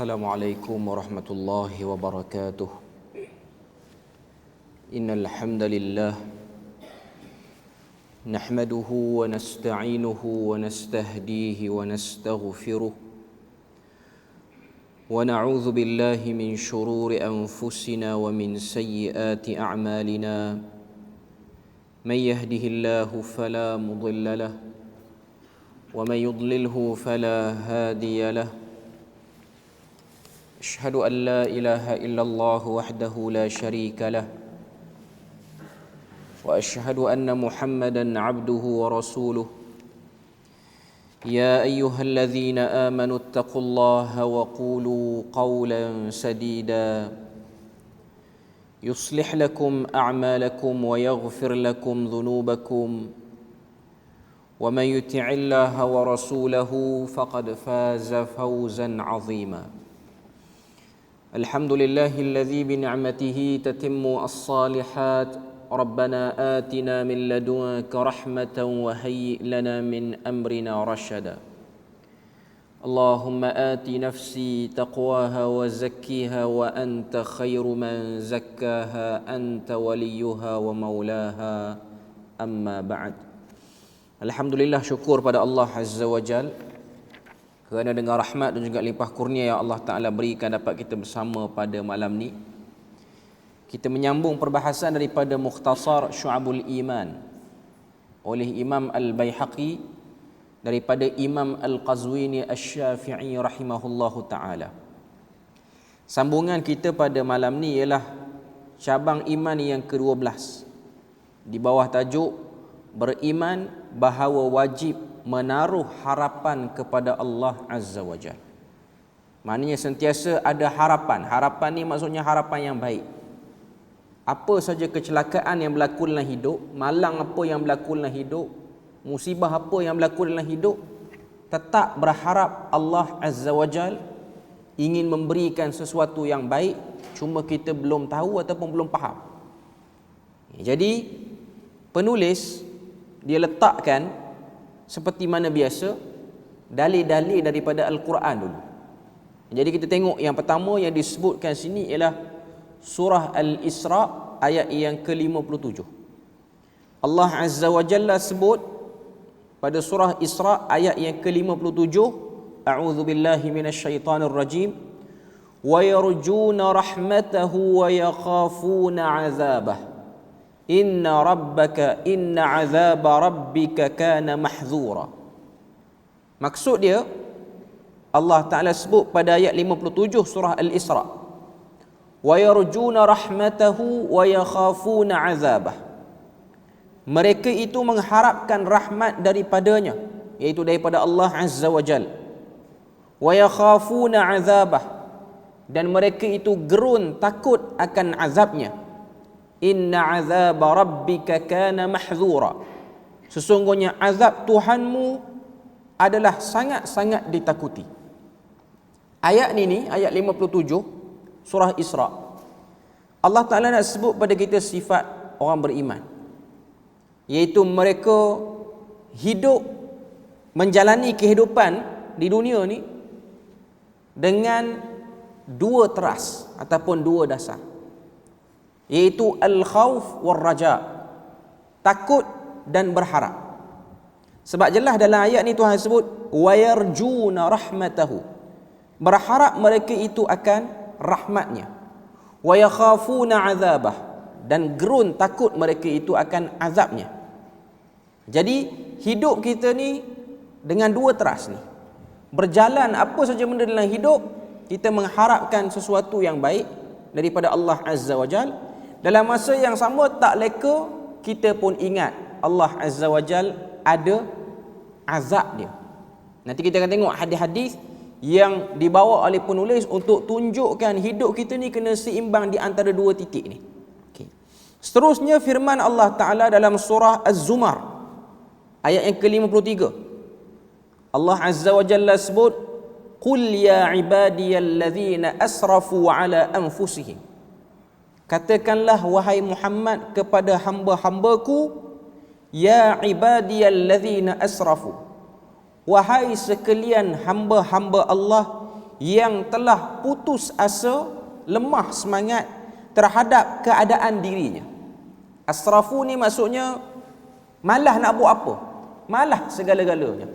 Assalamualaikum warahmatullahi wabarakatuh. Innal hamdalillah nahmaduhu wa nasta'inuhu wa nastahdihi wa nastaghfiruh wa na'udzu billahi min shururi anfusina wa min sayyiati a'malina. May yahdihillahu fala mudilla lahu wa may yudlilhu fala hadiya lahu. أشهد أن لا إله إلا الله وحده لا شريك له وأشهد أن محمدا عبده ورسوله يا أيها الذين آمنوا اتقوا الله وقولوا قولا سديدا يصلح لكم أعمالكم ويغفر لكم ذنوبكم ومن يطع الله ورسوله فقد فاز فوزا عظيما. الحمد لله الذي بنعمته تتم الصالحات. ربنا آتنا من لدنك رحمة وهيئ لنا من أمرنا رشدا. اللهم آت نفسي تقواها وزكيها وأنت خير من زكاها أنت وليها ومولاها. أما بعد. Alhamdulillah, syukur pada Allah Azza wa Jal kerana dengan rahmat dan juga limpah kurnia yang Allah Ta'ala berikan dapat kita bersama pada malam ni. Kita menyambung perbahasan daripada Mukhtasar Syu'abul Iman oleh Imam Al-Baihaqi daripada Imam Al-Qazwini Asy-Syafi'i rahimahullahu ta'ala. Sambungan kita pada malam ni ialah cabang iman yang ke-12 di bawah tajuk beriman bahawa wajib menaruh harapan kepada Allah Azza wa Jalla. Maknanya sentiasa ada harapan. Harapan ni maksudnya harapan yang baik. Apa saja kecelakaan yang berlaku dalam hidup, malang apa yang berlaku dalam hidup, musibah apa yang berlaku dalam hidup, tetap berharap Allah Azza wa Jalla ingin memberikan sesuatu yang baik, cuma kita belum tahu ataupun belum faham. Jadi penulis dia letakkan seperti mana biasa dalil-dalil daripada Al-Quran dulu. Jadi kita tengok yang pertama yang disebutkan sini ialah surah Al-Isra ayat yang ke-57. Allah Azza wa Jalla sebut pada surah Isra ayat yang ke-57, A'udzu billahi minasyaitonir rajim, wa yarjuna rahmatahu wa yakhafuna 'adzabah. Inna azaba rabbika kana mahzura. Maksud dia, Allah Ta'ala sebut pada ayat 57 surah Al-Isra, wa yarjuna rahmatahu wa yakhafuna azabah. Mereka itu mengharapkan rahmat daripadanya, iaitu daripada Allah Azza wa Jal. Wa yakhafuna azabah, dan mereka itu gerun takut akan azabnya. Inna azaba rabbika kana mahzura. Sesungguhnya azab Tuhanmu adalah sangat-sangat ditakuti. Ayat ni ayat 57 surah Isra. Allah Ta'ala nak sebut pada kita sifat orang beriman, iaitu mereka hidup menjalani kehidupan di dunia ni dengan dua teras ataupun dua dasar, iaitu al-khawf wal-raja, takut dan berharap. Sebab jelas dalam ayat ni Tuhan sebut wa yarjuna rahmatahu, berharap mereka itu akan rahmatnya, wa yakhafuna azabah, dan gerun takut mereka itu akan azabnya. Jadi hidup kita ni dengan dua teras ni, berjalan apa saja benda dalam hidup, kita mengharapkan sesuatu yang baik daripada Allah Azza wa Jalla. Dalam masa yang sama tak leka kita pun ingat Allah Azza wa Jal ada azab dia. Nanti kita akan tengok hadis-hadis yang dibawa oleh penulis untuk tunjukkan hidup kita ni kena seimbang di antara dua titik ni. Okay. Seterusnya firman Allah Ta'ala dalam surah Az-Zumar ayat yang ke-53. Allah Azza wa Jalla sebut, Qul ya ibadiyalladzina asrafu ala anfusihim. Katakanlah wahai Muhammad kepada hamba-hambaku, ya ibadiyalladzina asrafu, wahai sekalian hamba-hamba Allah yang telah putus asa, lemah semangat terhadap keadaan dirinya. Asrafu ni maksudnya malah nak buat apa, malah segala-galanya.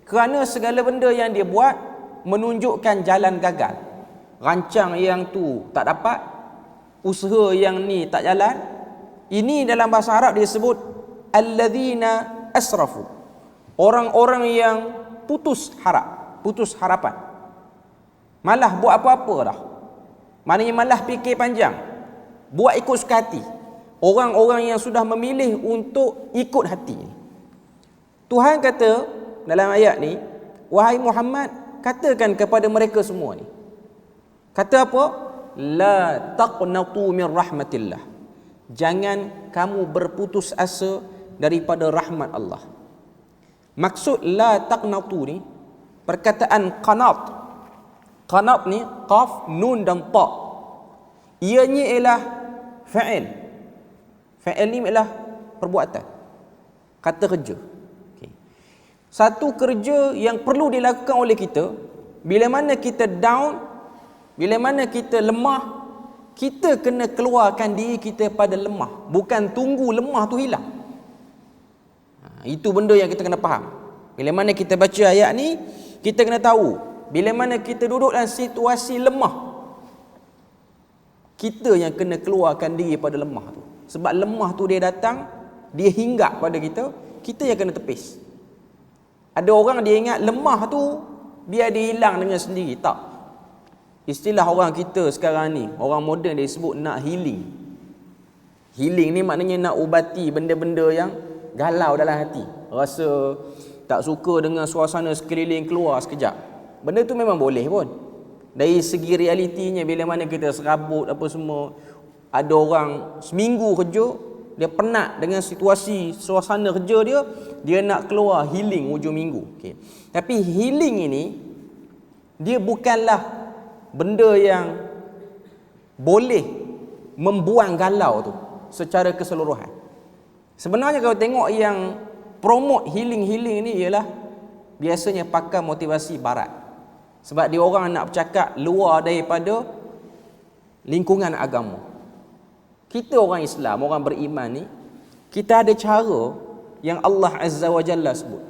Kerana segala benda yang dia buat menunjukkan jalan gagal. Rancang yang tu tak dapat, usaha yang ni tak jalan. Ini dalam bahasa Arab dia sebut alladzina asrafu, orang-orang yang putus harap, putus harapan, malah buat apa-apa dah. Maknanya malah fikir panjang, buat ikut suka hati. Orang-orang yang sudah memilih untuk ikut hati. Tuhan kata dalam ayat ni, wahai Muhammad, katakan kepada mereka semua ni, kata apa? La taqnatu min rahmatillah, jangan kamu berputus asa daripada rahmat Allah. Maksud la taqnatu ni, perkataan qanat. Qanat ni qaf, nun dan ta. Ianya ialah fa'il. Fa'il ni ialah perbuatan, kata kerja. Okay. Satu kerja yang perlu dilakukan oleh kita bila mana kita down, bila mana kita lemah, kita kena keluarkan diri kita pada lemah, bukan tunggu lemah tu hilang. Itu benda yang kita kena faham. Bila mana kita baca ayat ni, kita kena tahu bila mana kita duduk dalam situasi lemah, kita yang kena keluarkan diri pada lemah tu. Sebab lemah tu dia datang, dia hinggap pada kita, kita yang kena tepis. Ada orang dia ingat lemah tu biar dia hilang dengan sendiri. Tak. Istilah orang kita sekarang ni, orang moden, dia sebut nak healing. Healing ni maknanya nak ubati benda-benda yang galau dalam hati. Rasa tak suka dengan suasana sekeliling, keluar sekejap. Benda tu memang boleh pun. Dari segi realitinya, bila mana kita serabut apa semua, ada orang seminggu kerja, dia penat dengan situasi suasana kerja dia, dia nak keluar healing hujung minggu. Okay. Tapi healing ini, dia bukanlah benda yang boleh membuang galau tu secara keseluruhan. Sebenarnya kalau tengok yang promote healing ni ialah biasanya pakar motivasi barat. Sebab dia orang nak bercakap luar daripada lingkungan agama. Kita orang Islam, orang beriman ni, kita ada cara yang Allah Azza wa Jalla sebut.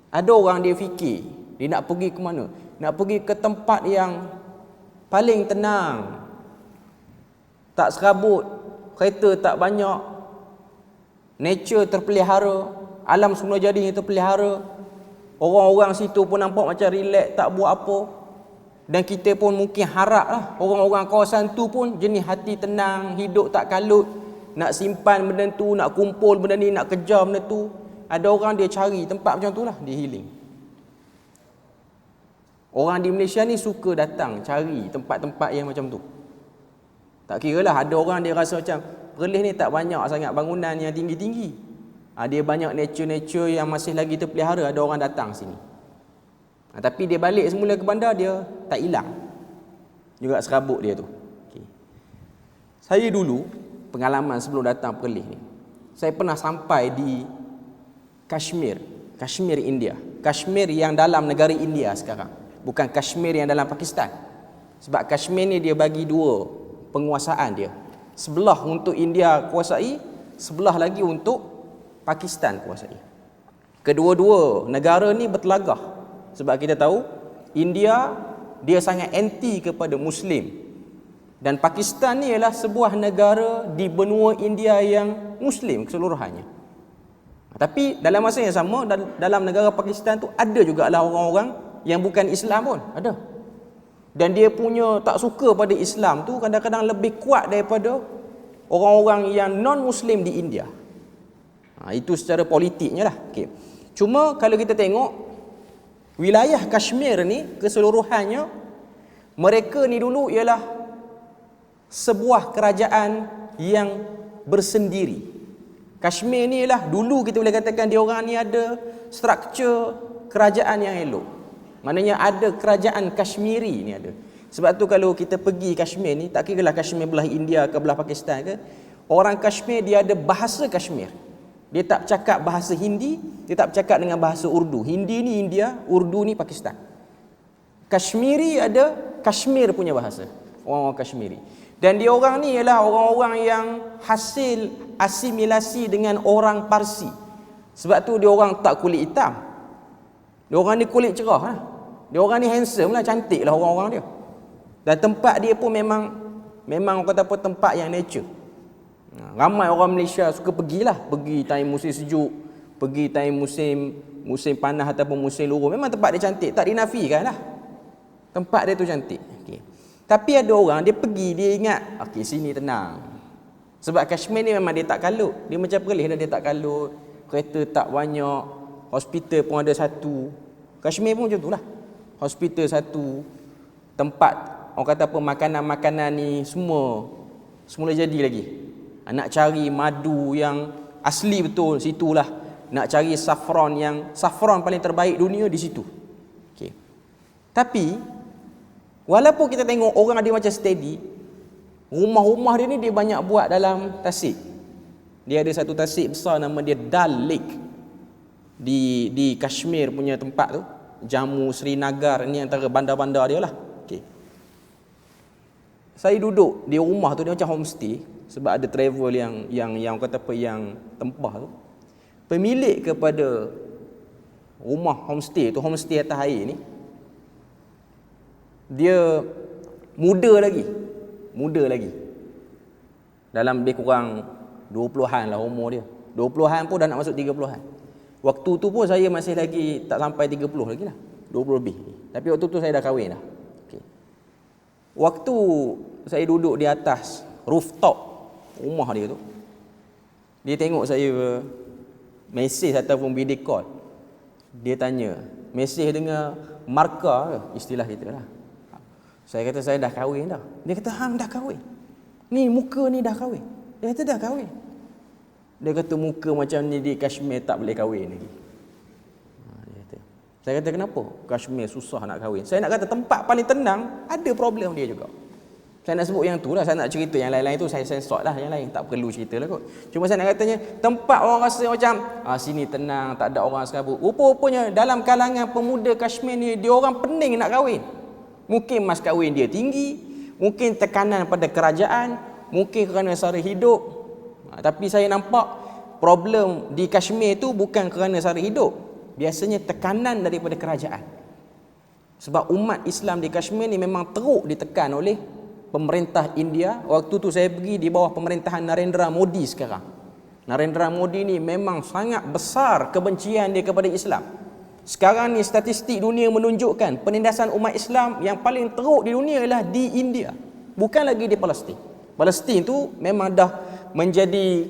Ada orang dia fikir, dia nak pergi ke mana? Nak pergi ke tempat yang paling tenang, tak serabut, kereta tak banyak, nature terpelihara, alam semula jadi terpelihara. Orang-orang situ pun nampak macam relax, tak buat apa. Dan kita pun mungkin harap lah orang-orang kawasan tu pun jenis hati tenang, hidup tak kalut, nak simpan benda tu, nak kumpul benda ni, nak kejar benda tu. Ada orang dia cari tempat macam tu lah, dia healing. Orang di Malaysia ni suka datang cari tempat-tempat yang macam tu. Tak kira lah, ada orang dia rasa macam Perlis ni tak banyak sangat bangunan yang tinggi-tinggi. Dia banyak nature-nature yang masih lagi terpelihara, ada orang datang sini. Tapi dia balik semula ke bandar, dia tak hilang juga serabut dia tu. Okay. Saya dulu, pengalaman sebelum datang Perlis ni, saya pernah sampai di Kashmir, India. Kashmir yang dalam negara India sekarang, bukan Kashmir yang dalam Pakistan. Sebab Kashmir ni dia bagi dua penguasaan dia. Sebelah untuk India kuasai, sebelah lagi untuk Pakistan kuasai. Kedua-dua negara ni bertelagah. Sebab kita tahu India dia sangat anti kepada Muslim, dan Pakistan ni ialah sebuah negara di benua India yang Muslim keseluruhannya. Tapi dalam masa yang sama, dalam negara Pakistan tu ada jugalah orang-orang yang bukan Islam pun, ada. Dan dia punya tak suka pada Islam tu kadang-kadang lebih kuat daripada orang-orang yang non-Muslim di India. Itu secara politiknya lah. Okay. Cuma kalau kita tengok wilayah Kashmir ni keseluruhannya, mereka ni dulu ialah sebuah kerajaan yang bersendiri. Kashmir ni ialah dulu kita boleh katakan dia orang ni ada struktur kerajaan yang elok. Maknanya ada kerajaan Kashmiri ni ada. Sebab tu kalau kita pergi Kashmir ni, tak kira lah Kashmir belah India ke belah Pakistan ke, orang Kashmir dia ada bahasa Kashmir. Dia tak bercakap bahasa Hindi, dia tak bercakap dengan bahasa Urdu. Hindi ni India, Urdu ni Pakistan. Kashmiri ada Kashmir punya bahasa, orang-orang Kashmiri. Dan dia orang ni ialah orang-orang yang hasil asimilasi dengan orang Parsi. Sebab tu dia orang tak kulit hitam. Dia orang ni kulit cerah lah. Dia orang ni handsome lah, cantik lah orang-orang dia. Dan tempat dia pun memang orang kata apa, tempat yang nature. Ramai orang Malaysia suka pergilah, pergi time musim sejuk, pergi time musim panas ataupun musim luruh. Memang tempat dia cantik, tak dinafikan lah. Tempat dia tu cantik. Okay. Tapi ada orang dia pergi, dia ingat okey sini tenang. Sebab Kashmir ni memang dia tak kalut. Dia macam Perlis dah, dia tak kalut. Kereta tak banyak, hospital pun ada satu. Kashmir pun macam tu lah. Hospital satu, tempat orang kata apa, makanan-makanan ni semula jadi lagi. Nak cari madu yang asli betul, situlah. Nak cari saffron paling terbaik dunia di situ. Okay. Tapi walaupun kita tengok orang dia macam steady, rumah-rumah dia ni dia banyak buat dalam tasik. Dia ada satu tasik besar nama dia Dal Lake di Kashmir punya tempat tu. Jammu Srinagar ni antara bandar-bandar dia lah. Okay. Saya duduk di rumah tu, dia macam homestay sebab ada travel yang kata apa, yang tempah tu. Pemilik kepada rumah homestay tu, homestay atas air ni, dia muda lagi. Dalam lebih kurang 20-an lah umur dia. 20-an pun dah nak masuk 30-an. Waktu tu pun saya masih lagi tak sampai 30 lagi lah. 20 lebih. Tapi waktu tu saya dah kahwin dah. Okay. Waktu saya duduk di atas rooftop rumah dia tu, dia tengok saya mesej ataupun video call. Dia tanya, mesej dengan markah ke? Istilah kita lah. Saya kata saya dah kahwin dah. Dia kata hang dah kahwin? Ni muka ni dah kahwin? Dia kata dah kahwin. Dia kata muka macam ni di Kashmir tak boleh kahwin lagi. Dia kata. Saya kata kenapa? Kashmir susah nak kahwin. Saya nak kata tempat paling tenang ada problem dia juga. Saya nak sebut yang tu lah. Saya nak cerita yang lain-lain tu saya sensor lah, yang lain tak perlu cerita lah kot. Cuma saya nak katanya tempat orang rasa macam sini tenang, tak ada orang serabut. Rupa-rupanya dalam kalangan pemuda Kashmir ni, dia orang pening nak kahwin. Mungkin mas kahwin dia tinggi, mungkin tekanan pada kerajaan, mungkin kerana sara hidup. Tapi saya nampak problem di Kashmir tu bukan kerana sara hidup. Biasanya tekanan daripada kerajaan. Sebab umat Islam di Kashmir ni memang teruk ditekan oleh pemerintah India. Waktu tu saya pergi di bawah pemerintahan Narendra Modi sekarang. Narendra Modi ni memang sangat besar kebencian dia kepada Islam. Sekarang ni statistik dunia menunjukkan penindasan umat Islam yang paling teruk di dunia ialah di India, bukan lagi di Palestin. Palestin tu memang dah menjadi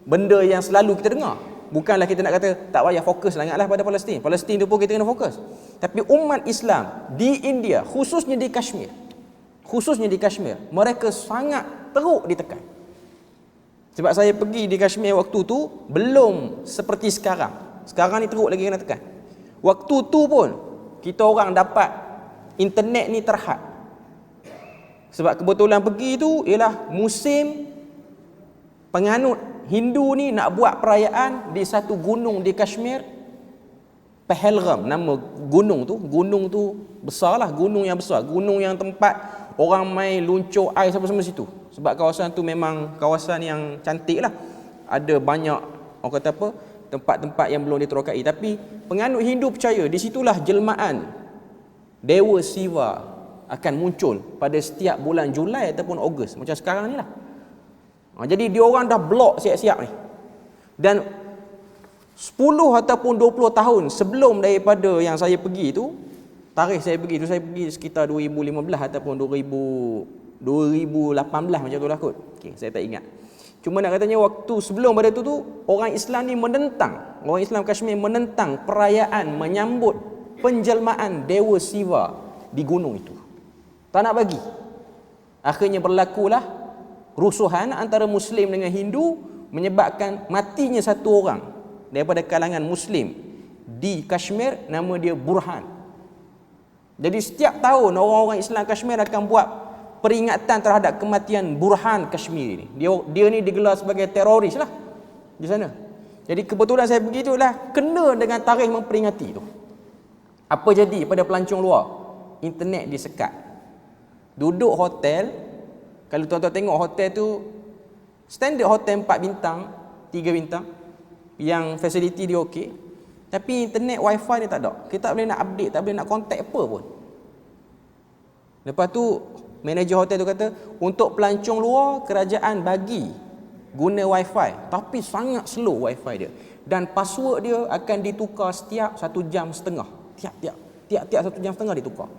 benda yang selalu kita dengar. Bukanlah kita nak kata tak payah fokus sangatlah pada Palestin. Palestin tu pun kita kena fokus. Tapi umat Islam di India, khususnya di Kashmir, mereka sangat teruk ditekan. Sebab saya pergi di Kashmir waktu tu belum seperti sekarang. Sekarang ni teruk lagi kena tekan. Waktu tu pun kita orang dapat internet ni terhad. Sebab kebetulan pergi tu ialah musim penganut Hindu ni nak buat perayaan di satu gunung di Kashmir, Pahalgam nama gunung tu besarlah, gunung yang besar, gunung yang tempat orang main luncur ais apa semua situ. Sebab kawasan tu memang kawasan yang cantik lah. Ada banyak orang kata apa, tempat-tempat yang belum diterokai. Tapi penganut Hindu percaya di situlah jelmaan Dewa Siva akan muncul pada setiap bulan Julai ataupun Ogos, macam sekarang ni lah. Jadi dia orang dah blok siap-siap ni. Dan 10 ataupun 20 tahun sebelum daripada yang saya pergi tu, tarikh saya pergi sekitar 2015 ataupun 2018 macam tu lah kot. Okay, saya tak ingat. Cuma nak katanya waktu sebelum pada tu orang Islam ni menentang, orang Islam Kashmir menentang perayaan menyambut penjelmaan Dewa Siva di gunung itu. Tak nak bagi. Akhirnya berlakulah rusuhan antara Muslim dengan Hindu, menyebabkan matinya satu orang daripada kalangan Muslim di Kashmir, nama dia Burhan. Jadi setiap tahun orang-orang Islam Kashmir akan buat peringatan terhadap kematian Burhan Kashmir ni. Dia ni digelar sebagai teroris lah di sana. Jadi kebetulan saya pergi tu lah kena dengan tarikh memperingati tu. Apa jadi pada pelancong luar? internet disekat. Duduk hotel, kalau tuan-tuan tengok hotel tu, standard hotel 4 bintang, 3 bintang, yang fasiliti dia okey, tapi internet wifi dia tak ada. Kita tak boleh nak update, tak boleh nak contact apa pun. Lepas tu manager hotel tu kata, untuk pelancong luar kerajaan bagi guna wifi, tapi sangat slow wifi dia, dan password dia akan ditukar setiap 1 jam setengah. Tiap-tiap 1 jam setengah ditukar.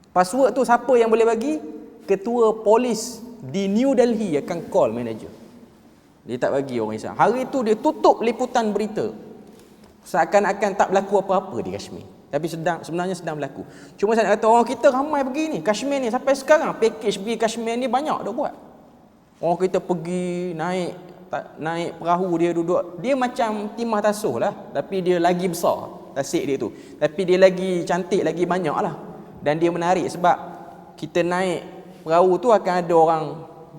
Password tu siapa yang boleh bagi? Ketua polis di New Delhi akan call manager. Dia tak bagi orang Islam. Hari tu dia tutup liputan berita, seakan-akan tak berlaku apa-apa di Kashmir, tapi sebenarnya sedang berlaku. Cuma saya nak kata, orang kita ramai pergi ni Kashmir ni, sampai sekarang package pergi Kashmir ni banyak dah buat. Orang kita pergi naik perahu, dia duduk, dia macam Timah Tasuh lah, tapi dia lagi besar tasik dia tu, tapi dia lagi cantik, lagi banyak lah, dan dia menarik sebab kita naik perahu tu akan ada orang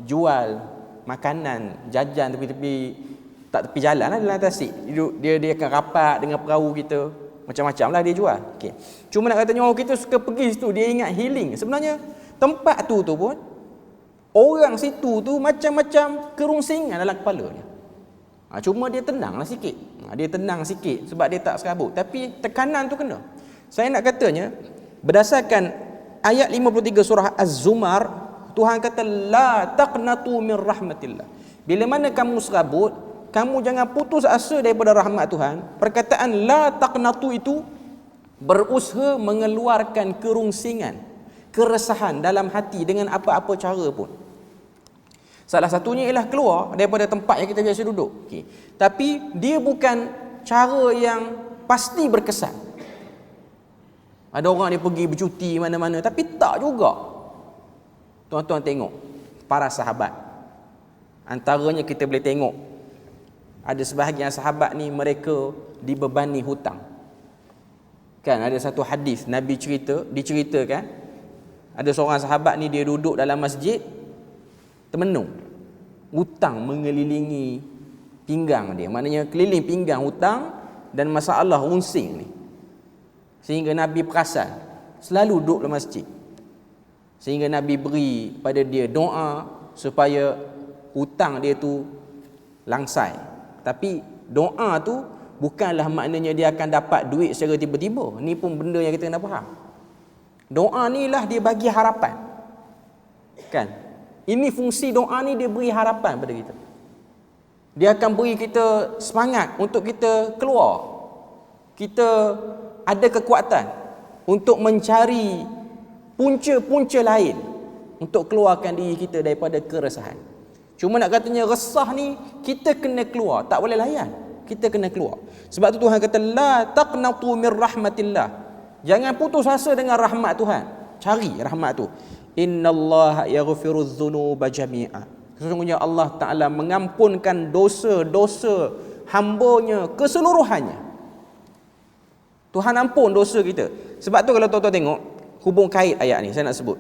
jual makanan, jajan tepi jalan lah dalam tasik. Dia akan rapat dengan perahu kita, macam-macam lah dia jual. Okay. Cuma nak katanya orang kita suka pergi situ, dia ingat healing. Sebenarnya tempat tu pun, orang situ tu macam-macam kerungsingan dalam kepala dia. Cuma dia tenang lah sikit. Dia tenang sikit sebab dia tak serabut, tapi tekanan tu kena. Saya nak katanya, berdasarkan ayat 53 surah Az-Zumar, Tuhan kata, la taqnatu min rahmatillah. Bila mana kamu serabut, kamu jangan putus asa daripada rahmat Tuhan. Perkataan la taqnatu itu berusaha mengeluarkan kerungsingan, keresahan dalam hati dengan apa-apa cara pun. Salah satunya ialah keluar daripada tempat yang kita biasa duduk. Okay. Tapi dia bukan cara yang pasti berkesan. Ada orang dia pergi bercuti mana-mana, tapi tak juga. Tuan-tuan tengok para sahabat, antaranya kita boleh tengok ada sebahagian sahabat ni mereka dibebani hutang. Kan ada satu hadis Nabi diceritakan, ada seorang sahabat ni dia duduk dalam masjid, termenung, hutang mengelilingi pinggang dia, maknanya keliling pinggang hutang dan masalah runsing ni, sehingga Nabi perasan, selalu duduk dalam masjid. Sehingga Nabi beri pada dia doa supaya hutang dia tu langsai. Tapi doa tu bukanlah maknanya dia akan dapat duit secara tiba-tiba. Ni pun benda yang kita kena faham. Doa ni lah dia bagi harapan. Kan? Ini fungsi doa ni, dia beri harapan pada kita. Dia akan beri kita semangat untuk kita keluar. Kita ada kekuatan untuk mencari punca-punca lain untuk keluarkan diri kita daripada keresahan. Cuma nak katanya resah ni kita kena keluar, tak boleh layan. Kita kena keluar. Sebab tu Tuhan kata la taqnatu min rahmatillah. Jangan putus asa dengan rahmat Tuhan. Cari rahmat tu. Innallaha yaghfirudz dzunuba jami'a. Sesungguhnya Allah Taala mengampunkan dosa-dosa hamba-Nya keseluruhannya. Tuhan ampun dosa kita. Sebab tu kalau tuan-tuan tengok hubung kait ayat ni, saya nak sebut.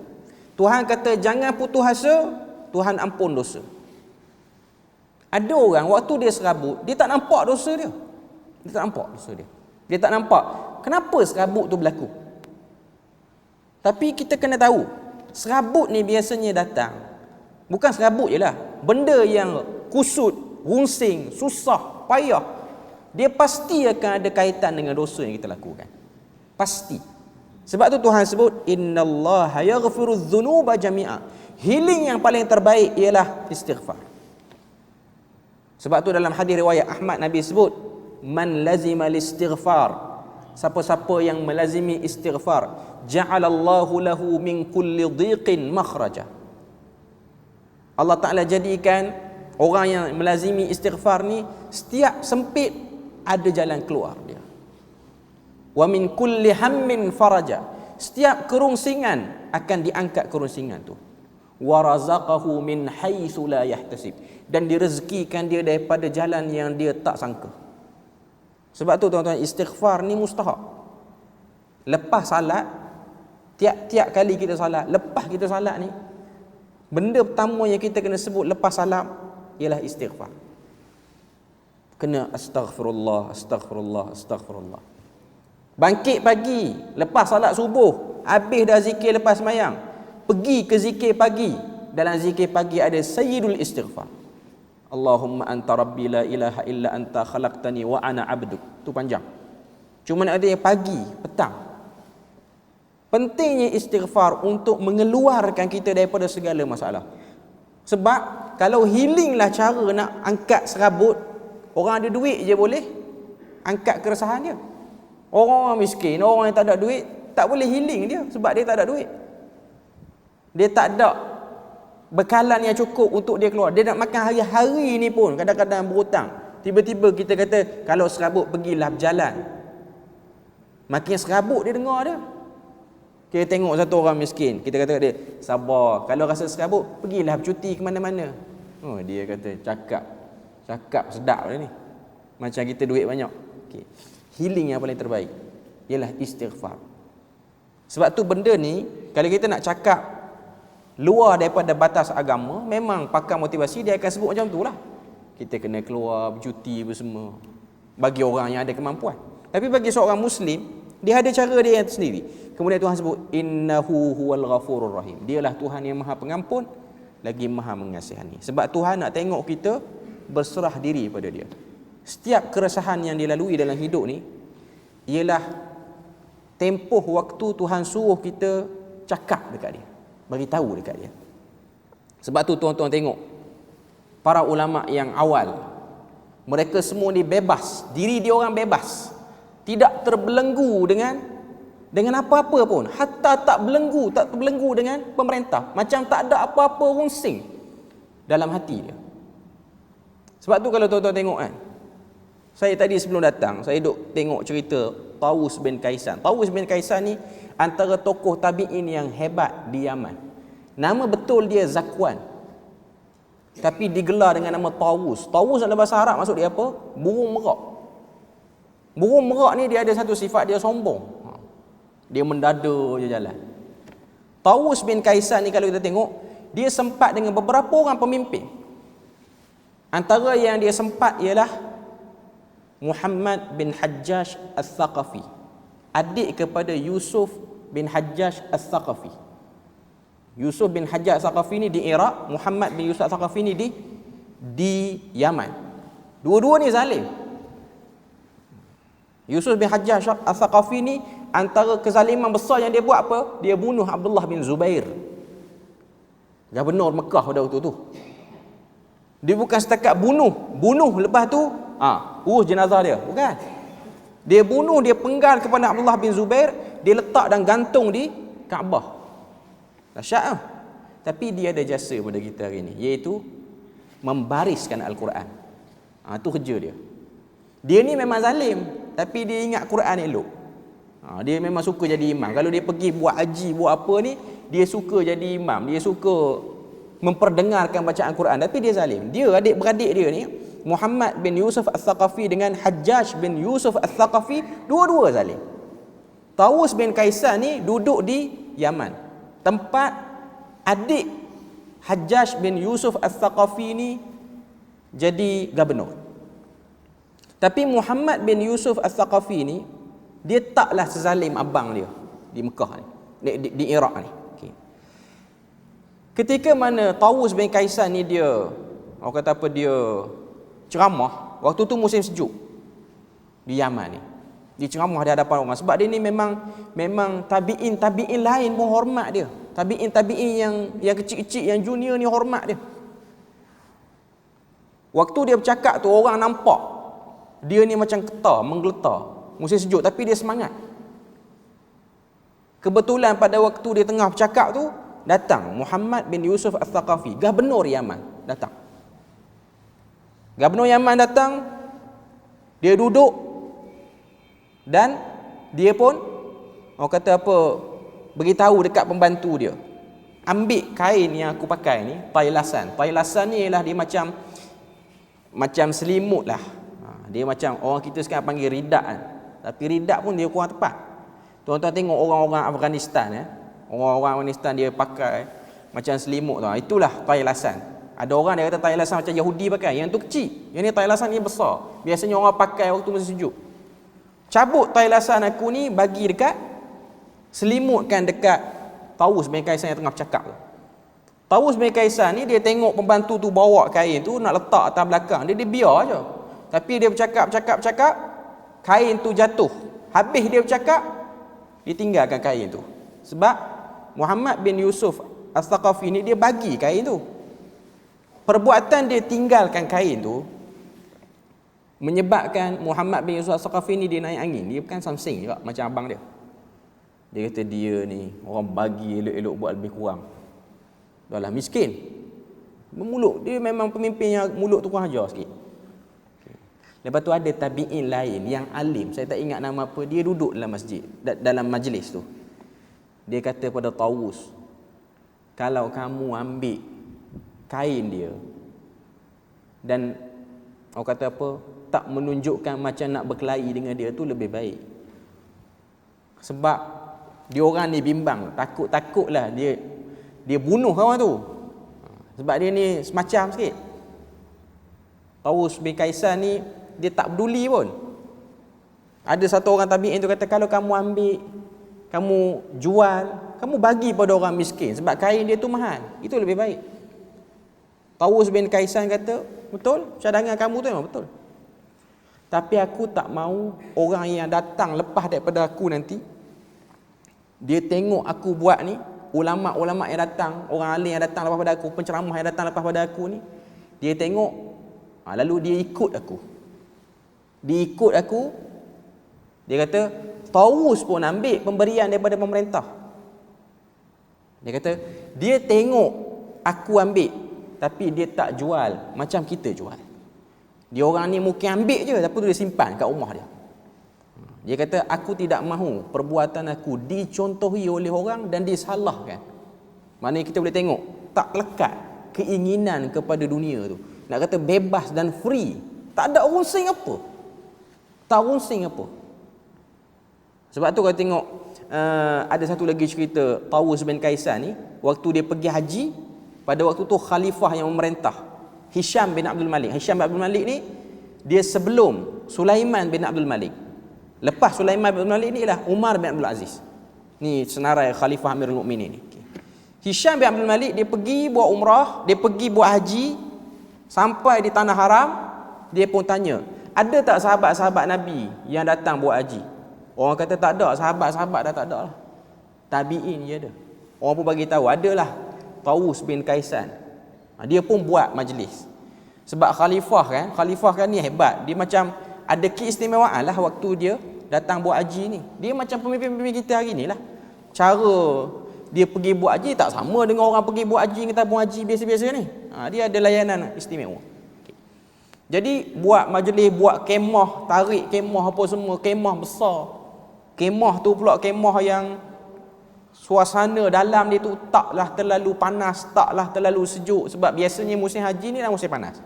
Tuhan kata jangan putus asa, Tuhan ampun dosa. Ada orang waktu dia serabut, dia tak nampak dosa dia. Dia tak nampak dosa dia. Dia tak nampak kenapa serabut tu berlaku. Tapi kita kena tahu, serabut ni biasanya datang, bukan serabut je lah, benda yang kusut, runsing, susah, payah, dia pasti akan ada kaitan dengan dosa yang kita lakukan. Pasti. Sebab tu Tuhan sebut innallaha yaghfirudz dzunuba jami'a. Healing yang paling terbaik ialah istighfar. Sebab tu dalam hadis riwayat Ahmad, Nabi sebut man lazima istighfar, siapa-siapa yang melazimi istighfar, ja'alallahu lahu min kulli dhiqin makhraja. Allah Ta'ala jadikan orang yang melazimi istighfar ni, setiap sempit ada jalan keluar dia. Wa min kulli hammin faraja, setiap kerungsingan akan diangkat kerungsingan tu. Wa razaqahu min haitsu la yahtasib, dan direzekikan dia daripada jalan yang dia tak sangka. Sebab tu tuan-tuan, istighfar ni mustahak. Lepas salat, tiap-tiap kali kita salat, lepas kita salat ni, benda pertama yang kita kena sebut lepas salam ialah istighfar. Kena astaghfirullah, astaghfirullah, astaghfirullah. Bangkit pagi lepas salat subuh, Habis dah zikir lepas sembahyang, pergi ke zikir pagi. Dalam zikir pagi ada sayyidul istighfar. Allahumma anta rabbi la ilaha illa anta khalaqtani wa ana abduk. Tu panjang. Cuma nak ada yang pagi, petang. Pentingnya istighfar untuk mengeluarkan kita daripada segala masalah. Sebab kalau healinglah cara nak angkat serabut, orang ada duit je boleh angkat keresahan dia. Orang miskin, orang yang tak ada duit, tak boleh healing dia sebab dia tak ada duit. Dia tak ada bekalan yang cukup untuk dia keluar. Dia nak makan hari-hari ni pun kadang-kadang berhutang. Tiba-tiba kita kata kalau serabut pergilah berjalan. Makin serabut dia dengar dia. Kita tengok satu orang miskin, kita kata kat dia, sabar, kalau rasa serabut, pergilah bercuti ke mana-mana. Oh, dia kata, cakap sedap dia ni. Macam kita duit banyak. Okay. Healing yang paling terbaik ialah istighfar. Sebab tu benda ni, kalau kita nak cakap luar daripada batas agama, memang pakar motivasi dia akan sebut macam tu lah. Kita kena keluar, bercuti bersama, bagi orang yang ada kemampuan. Tapi bagi seorang Muslim, dia ada cara dia yang tersendiri. Kemudian Tuhan sebut innahu huwal ghafurur rahim. Dialah Tuhan yang Maha Pengampun lagi Maha Mengasihani. Sebab Tuhan nak tengok kita berserah diri pada Dia. Setiap keresahan yang dilalui dalam hidup ni ialah tempoh waktu Tuhan suruh kita cakap dekat Dia, bagi tahu dekat Dia. Sebab tu tuan-tuan tengok para ulama yang awal, mereka semua ni bebas, diri dia orang bebas. Tidak terbelenggu dengan apa-apa pun. Hatta tak terbelenggu dengan pemerintah. Macam tak ada apa-apa rungsing dalam hati dia. Sebab tu kalau tuan-tuan tengok kan, saya tadi sebelum datang, saya duk tengok cerita Tawus bin Kaisan. Tawus bin Kaisan ni antara tokoh tabi'in yang hebat di Yaman. Nama betul dia Zakwan, tapi digelar dengan nama Tawus. Tawus dalam bahasa Arab maksud dia apa? Burung merak. Burung merak ni dia ada satu sifat, dia sombong. Dia mendada je jalan. Tawus bin Kaisan ni kalau kita tengok, dia sempat dengan beberapa orang pemimpin. Antara yang dia sempat ialah Muhammad bin Hajjaj Al-Thaqafi, adik kepada Yusuf bin Hajjaj Al-Thaqafi. Yusuf bin Hajjaj Al-Thaqafi ni di Iraq, Muhammad bin Yusuf Al-Thaqafi ni di Yaman. Dua-dua ni zalim. Yusuf bin Hajjaj Al-Thaqafi ni antara kezaliman besar yang dia buat apa? Dia bunuh Abdullah bin Zubair, gubernur Mekah pada waktu tu. Dia bukan setakat bunuh lepas tu urus jenazah dia, bukan. Dia bunuh, dia penggal kepada Abdullah bin Zubair, dia letak dan gantung di Kaabah. Dahsyat ah. Tapi dia ada jasa pada kita hari ni, iaitu membariskan Al-Quran. Tu kerja dia. Dia ni memang zalim, tapi dia ingat Quran elok. Dia memang suka jadi imam. Kalau dia pergi buat haji, buat apa ni, dia suka jadi imam. Dia suka memperdengarkan bacaan Quran. Tapi dia zalim. Dia, adik-beradik dia ni, Muhammad bin Yusuf Al-Thaqafi dengan Hajjaj bin Yusuf Al-Thaqafi, dua-dua zalim. Tawus bin Kaisan ni duduk di Yaman, tempat adik Hajjaj bin Yusuf Al-Thaqafi ni jadi gubernur. Tapi Muhammad bin Yusuf Al-Thaqafi ni, dia taklah sezalim abang dia di Mekah ni, di Iraq ni. Okay. Ketika mana Tawus bin Kaisan ni dia, orang kata apa, dia ceramah, waktu tu musim sejuk di Yaman ni. Dia ceramah di hadapan orang. Sebab dia ni memang tabi'in lain pun hormat dia. Tabi'in yang kecil-kecil, yang junior ni hormat dia. Waktu dia bercakap tu, orang nampak dia ni macam ketar, menggeletar. Musim sejuk, tapi dia semangat. Kebetulan pada waktu dia tengah bercakap tu, datang Muhammad bin Yusuf Al-Thaqafi, gubernur Yaman, datang. Gubernur Yaman datang, dia duduk, dan dia pun, orang kata apa, beritahu dekat pembantu dia, ambil kain yang aku pakai ni, tailasan. Tailasan ni ialah dia macam selimut lah. Dia macam orang kita sekarang panggil ridak kan. Tapi ridak pun dia kurang tepat. Tuan-tuan tengok orang-orang Afghanistan orang-orang Afghanistan dia pakai macam selimut tu. Itulah tailasan. Ada orang dia kata tailasan macam Yahudi pakai, yang tu kecil. Yang ni tailasan ni besar. Biasanya orang pakai waktu musim sejuk. Cabut tailasan aku ni, bagi dekat selimutkan dekat Tawus bin Kaisan yang tengah bercakap tu. Tawus bin Kaisan ni dia tengok pembantu tu bawa kain tu nak letak atas belakang dia biar aje. Tapi dia bercakap, kain tu jatuh. Habis dia bercakap, dia tinggalkan kain tu. Sebab Muhammad bin Yusuf As-Saqafi ni dia bagi kain tu. Perbuatan dia tinggalkan kain tu menyebabkan Muhammad bin Yusuf As-Saqafi ni dia naik angin. Dia bukan something juga macam abang dia. Dia kata dia ni orang bagi elok-elok buat lebih kurang. Dah lah miskin. Bermulut. Dia memang pemimpin yang mulut tu kurang ajar sikit. Lepas tu ada tabi'in lain yang alim. Saya tak ingat nama apa. Dia duduk dalam masjid, dalam majlis tu. Dia kata pada Tawus, kalau kamu ambil kain dia dan orang kata apa, tak menunjukkan macam nak berkelahi dengan dia, tu lebih baik. Sebab dia orang ni bimbang, takutlah dia bunuh kawan tu. Sebab dia ni semacam sikit. Tawus bin Kaisan ni dia tak peduli pun. Ada satu orang tabi'in tu kata, kalau kamu ambil, kamu jual, kamu bagi pada orang miskin sebab kain dia tu mahal. Itu lebih baik. Tawus bin Kaisan kata, betul, cadangan kamu tu memang betul. Tapi aku tak mau orang yang datang lepas daripada aku nanti, dia tengok aku buat ni, ulama' yang datang, orang alim yang datang lepas pada aku, penceramah yang datang lepas pada aku ni, dia tengok, lalu dia ikut aku. Dia kata, Tawus pun ambil pemberian daripada pemerintah. Dia kata, dia tengok aku ambil, tapi dia tak jual macam kita jual. Dia orang ni mungkin ambil je, tapi tu dia simpan kat rumah dia. Dia kata, aku tidak mahu perbuatan aku dicontohi oleh orang dan disalahkan. Maknanya kita boleh tengok, tak lekat keinginan kepada dunia tu. Nak kata bebas dan free, tak ada urusan apa. Tak urusan apa. Sebab tu kalau tengok, ada satu lagi cerita Tawus bin Kaisan ni, waktu dia pergi haji, pada waktu tu khalifah yang memerintah, Hisham bin Abdul Malik. Hisham bin Abdul Malik ni, dia sebelum Sulaiman bin Abdul Malik. Lepas Sulaiman bin Abdul Malik ni ialah Umar bin Abdul Aziz. Ni senarai khalifah Amirul Mukminin ni. Hisham bin Abdul Malik, dia pergi buat umrah, dia pergi buat haji, sampai di tanah haram, dia pun tanya, ada tak sahabat-sahabat Nabi yang datang buat haji? Orang kata tak ada, sahabat-sahabat dah tak ada lah. Tabi'in je ada. Orang pun bagi tahu, adalah Tawus bin Kaisan. Dia pun buat majlis. Sebab khalifah kan ni hebat. Dia macam ada keistimewaan lah waktu dia datang buat haji ni. Dia macam pemimpin-pemimpin kita hari ni lah. Cara dia pergi buat haji tak sama dengan orang pergi buat haji dengan tabung haji biasa-biasa ni. Dia ada layanan istimewa. Jadi buat majlis, buat kemah, tarik kemah apa semua, kemah besar. Kemah tu pula kemah yang suasana dalam dia tu taklah terlalu panas, taklah terlalu sejuk. Sebab biasanya musim haji ni lah musim panas.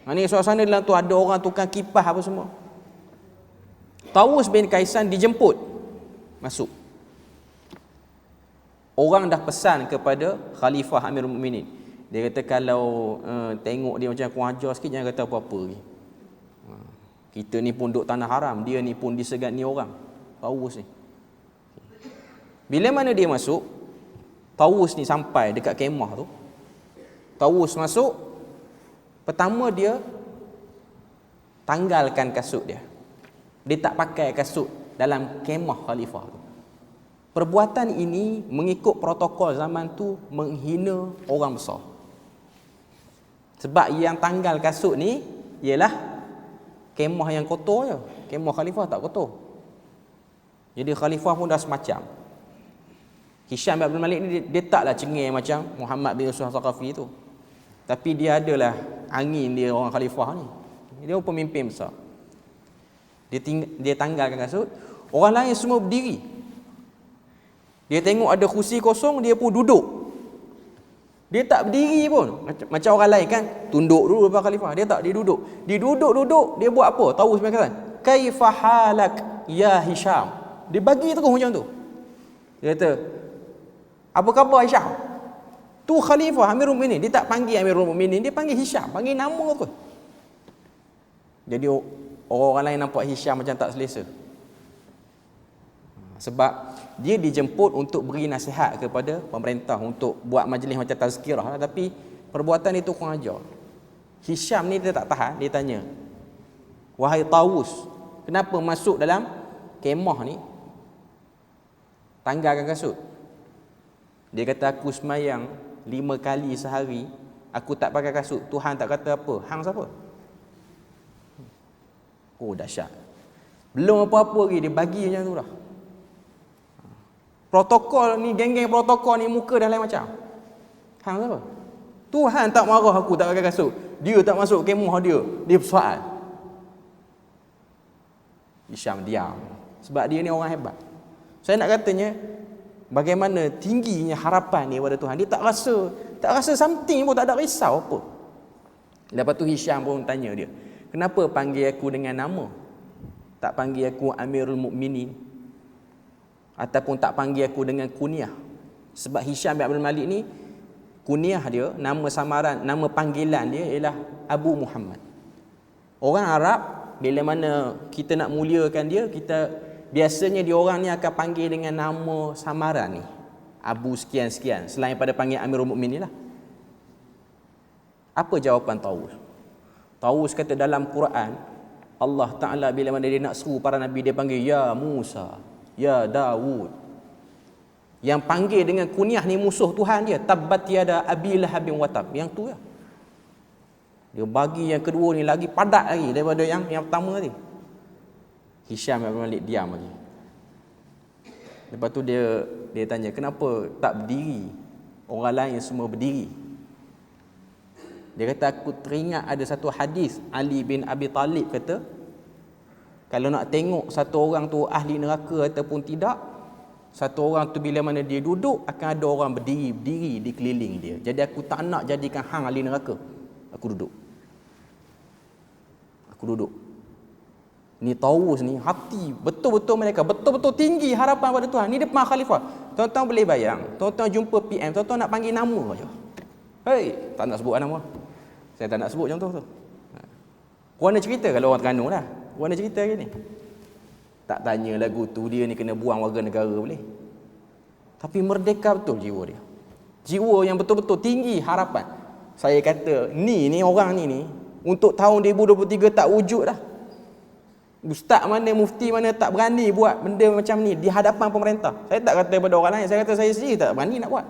Ni suasana dalam tu ada orang tukang kipas apa semua. Tawus bin Kaisan dijemput masuk. Orang dah pesan kepada Khalifah Amirul Mukminin. Dia kata kalau tengok dia macam kurang ajar sikit, jangan kata apa-apa lagi. Kita ni pun duduk tanah haram, dia ni pun disegani orang. Tawus ni. Bila mana dia masuk, Tawus ni sampai dekat kemah tu. Tawus masuk, pertama dia tanggalkan kasut dia. Dia tak pakai kasut dalam kemah khalifah tu. Perbuatan ini mengikut protokol zaman tu menghina orang besar. Sebab yang tanggal kasut ni ialah kemah yang kotor je. Kemah khalifah tak kotor. Jadi khalifah pun dah semacam. Hisham bin Abdul Malik ni dia taklah cengeng macam Muhammad bin Yusuf As-Saqafi tu. Tapi dia adalah angin dia orang khalifah ni. Dia pemimpin besar. Dia tanggalkan kasut. Orang lain semua berdiri. Dia tengok ada kursi kosong, dia pun duduk. Dia tak berdiri pun. Macam orang lain kan, tunduk dulu depan khalifah. Dia tak, dia duduk. Dia duduk, dia buat apa? Tahu sebenarnya. Kaifa halak ya Hisham. Dia bagi terus macam tu. Dia kata, apa khabar Hisham? Tu khalifah Amirul Mukminin. Dia tak panggil Amirul Mukminin, dia panggil Hisham, panggil nama tu. Jadi orang lain nampak Hisham macam tak selesa. Sebab dia dijemput untuk beri nasihat kepada pemerintah untuk buat majlis macam tazkirah, tapi perbuatan itu kurang ajar. Hisham ni dia tak tahan, dia tanya, "Wahai Tawus, kenapa masuk dalam kemah ni tanggalkan kasut?" Dia kata, "Aku semayang 5 kali sehari, aku tak pakai kasut. Tuhan tak kata apa. Hang siapa?" Oh, dahsyat. Belum apa-apa lagi dia bagi macam tu dah. Protokol ni, geng-geng protokol ni muka dah lain macam. Hang siapa? Tuhan tak marah aku tak pakai kasut. Dia tak masuk kemah dia. Dia bersoal. Hisham diam. Sebab dia ni orang hebat. Saya nak katanya, bagaimana tingginya harapan dia kepada Tuhan. Dia tak rasa something pun, tak ada risau apa. Lepas tu Hisham pun tanya dia, "Kenapa panggil aku dengan nama? Tak panggil aku Amirul Mukminin? Ataupun tak panggil aku dengan kunyah?" Sebab Hisham bin Abdul Malik ni, kunyah dia, nama samaran, nama panggilan dia ialah Abu Muhammad. Orang Arab, bila mana kita nak muliakan dia, kita biasanya dia orang ni akan panggil dengan nama samaran ni, Abu sekian-sekian, selain pada panggil Amirul Mukminin lah. Apa jawapan Tawus? Tawus kata dalam Quran, Allah Ta'ala bila mana dia nak seru para Nabi, dia panggil Ya Musa, Ya Dawud. Yang panggil dengan kunyah ni musuh Tuhan dia, Tabbat yada Abi Lahabin Watab. Yang tu lah. Dia bagi yang kedua ni lagi padat lagi daripada yang pertama tadi. Hisham bin Malik diam lagi. Lepas tu dia tanya, "Kenapa tak berdiri? Orang lain semua berdiri." Dia kata, "Aku teringat ada satu hadis Ali bin Abi Talib kata, kalau nak tengok satu orang tu ahli neraka ataupun tidak, satu orang tu bila mana dia duduk, akan ada orang berdiri di keliling dia. Jadi aku tak nak jadikan hang ahli neraka. Aku duduk. Ni Tawus ni hati betul-betul mereka, betul-betul tinggi harapan pada Tuhan. Ni dia pernah khalifah. Tuan-tuan boleh bayang, tuan-tuan jumpa PM, tuan-tuan nak panggil nama aja. Hei, tak nak sebut nama. Saya tak nak sebut contoh tu. Korang nak cerita kalau orang Terengganu lah. Korang nak cerita ke ni? Tak tanya lagu tu dia ni kena buang warga negara boleh. Tapi merdeka betul jiwa dia. Jiwa yang betul-betul tinggi harapan. Saya kata, ni orang ni untuk tahun 2023 tak wujud dah. Ustaz mana, mufti mana tak berani buat benda macam ni di hadapan pemerintah. Saya tak kata daripada orang lain, saya kata saya sendiri tak berani nak buat.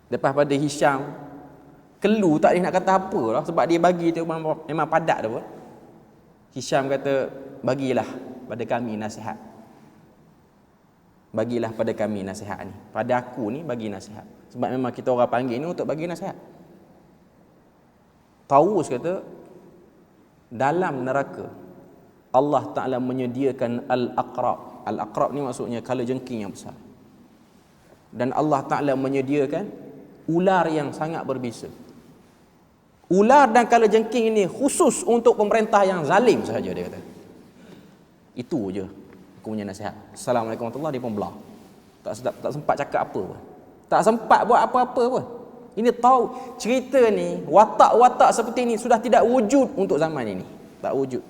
Lepas pada Hisham, kelu tak boleh nak kata apa lah, sebab dia bagi tu memang padat dah pun. Hisham kata, bagilah pada kami nasihat. Bagilah pada kami nasihat ni. Pada aku ni bagi nasihat. Sebab memang kita orang panggil ni untuk bagi nasihat. Tawus kata, dalam neraka Allah Ta'ala menyediakan al-aqrab. Al-aqrab ni maksudnya kalajengking yang besar. Dan Allah Ta'ala menyediakan ular yang sangat berbisa. Ular dan kalajengking ini khusus untuk pemerintah yang zalim sahaja, dia kata. Itu je aku punya nasihat. Assalamualaikum warahmatullahi wabarakatuh. Dia pun tak sempat cakap apa pun. Tak sempat buat apa-apa pun. Ini tahu cerita ni, watak-watak seperti ni sudah tidak wujud untuk zaman ini. Tak wujud.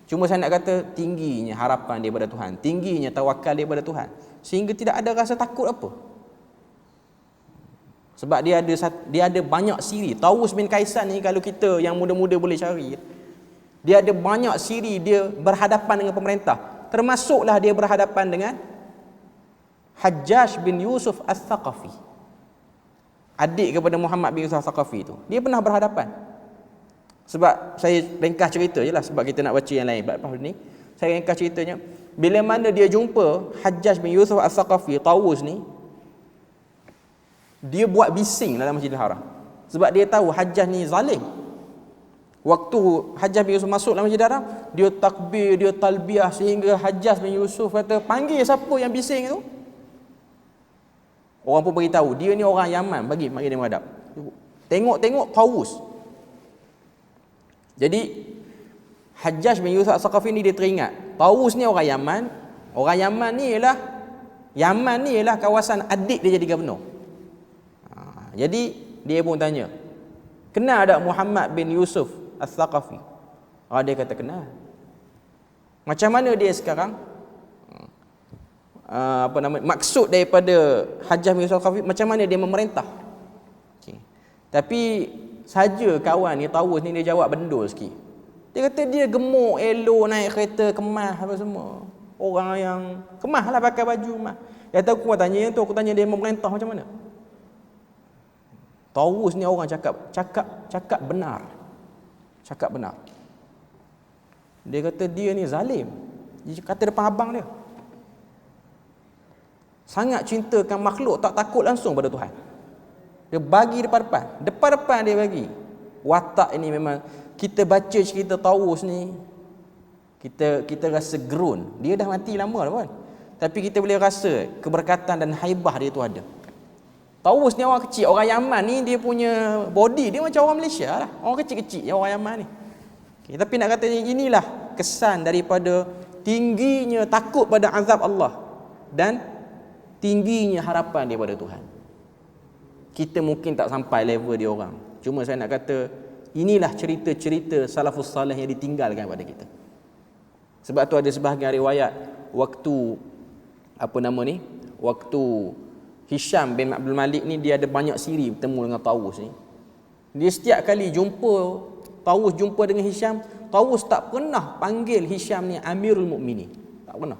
Cuma saya nak kata tingginya harapan daripada Tuhan, tingginya tawakal daripada Tuhan, sehingga tidak ada rasa takut apa. Sebab dia ada banyak siri. Tawus bin Kaisan ni kalau kita yang muda-muda boleh cari, dia ada banyak siri dia berhadapan dengan pemerintah. Termasuklah dia berhadapan dengan Hajjaj bin Yusuf Al-Thaqafi, adik kepada Muhammad bin Yusuf Al-Thaqafi tu. Dia pernah berhadapan. Sebab saya ringkas cerita je lah, sebab kita nak baca yang lain. Lepas ni saya ringkas ceritanya. Bila mana dia jumpa Hajjaj bin Yusuf Al-Thaqafi, Tawus ni, dia buat bising dalam Masjidil Haram. Sebab dia tahu Hajjaj ni zalim. Waktu Hajjaj bin Yusuf masuk dalam Masjidil Haram, dia takbir, dia talbiah, sehingga Hajjaj bin Yusuf kata, "Panggil siapa yang bising tu?" Orang pun beritahu, dia ni orang Yaman, bagi dia menghadap. Tengok Tawus. Jadi Hajjaj bin Yusuf Al-Thaqafi ni dia teringat, Tawus ni orang Yaman. Orang Yaman ni ialah kawasan adik dia jadi gubernur. Jadi dia pun tanya, "Kenal tak Muhammad bin Yusuf Al-Thaqafi?" Dia kata kenal. "Macam mana dia sekarang?" maksud daripada Hajjah bin Yusuf Al-Qaradawi, macam mana dia memerintah. Tapi saja kawan ni Tawus ni dia jawab bendul sikit. Dia kata dia gemuk, elok, naik kereta, kemas apa semua. Orang yang kemas lah, pakai baju kemas. Dia tahu aku tanya yang tu, aku tanya dia memerintah macam mana. Tawus ni orang cakap benar. Cakap benar. Dia kata dia ni zalim. Dia kata depan abang dia. Sangat cintakan makhluk, tak takut langsung pada Tuhan. Dia bagi depan-depan. Depan-depan dia bagi. Watak ini memang, kita baca cerita Tawus ni, kita rasa gerun. Dia dah mati lama dah kan. Tapi kita boleh rasa keberkatan dan haibah dia tu ada. Tawus ni orang kecil, orang Yaman ni dia punya body dia macam orang Malaysia lah. Orang kecil-kecil je orang Yaman ni. Tapi nak katanya inilah kesan daripada tingginya takut pada azab Allah dan tingginya harapan daripada Tuhan. Kita mungkin tak sampai level dia orang. Cuma saya nak kata inilah cerita-cerita salafus salih yang ditinggalkan pada kita. Sebab tu ada sebahagian riwayat waktu waktu Hisham bin Abdul Malik ni dia ada banyak siri bertemu dengan Tawus ni. Dia setiap kali Tawus jumpa dengan Hisham, Tawus tak pernah panggil Hisham ni Amirul Mukminin. Tak pernah.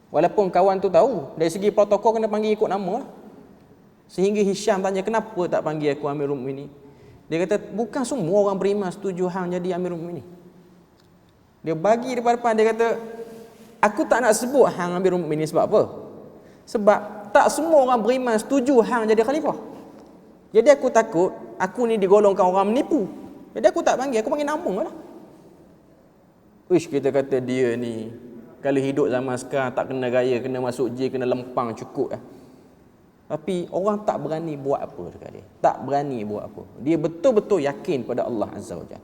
Walaupun kawan tu tahu dari segi protokol kena panggil ikut nama lah. Sehingga Hisham tanya, kenapa tak panggil aku Amirul Mukminin? Dia kata bukan semua orang beriman setuju hang jadi Amirul Mukminin. Dia bagi depan-depan, dia kata aku tak nak sebut hang Amirul Mukminin sebab apa? Sebab tak semua orang beriman setuju hang jadi khalifah. Jadi aku takut aku ni digolongkan orang menipu. Jadi aku tak panggil, aku panggil nama lah. Uish, kita kata dia ni kalau hidup zaman sekarang tak kena gaya, kena masuk je, kena lempang cukup lah. Tapi orang tak berani buat apa dekat dia. Tak berani buat apa. Dia betul-betul yakin pada Allah Azza wa Jalla.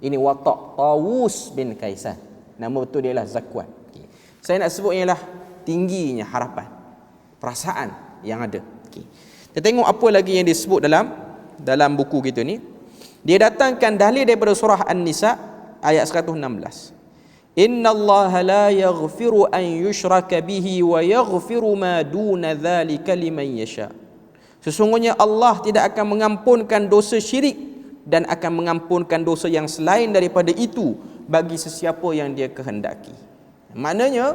Ini watak Tawus bin Kaisan. Nama betul dia lah Zakwan. Okay. Saya nak sebut ialah tingginya harapan, perasaan yang ada. Okay. Kita tengok apa lagi yang disebut dalam buku kita ni. Dia datangkan dalil daripada surah An-Nisa ayat 116. Innallaha la yaghfiru an yushraka bihi wa yaghfiru ma duna dzalika liman yasha. Sesungguhnya Allah tidak akan mengampunkan dosa syirik dan akan mengampunkan dosa yang selain daripada itu bagi sesiapa yang dia kehendaki. Maknanya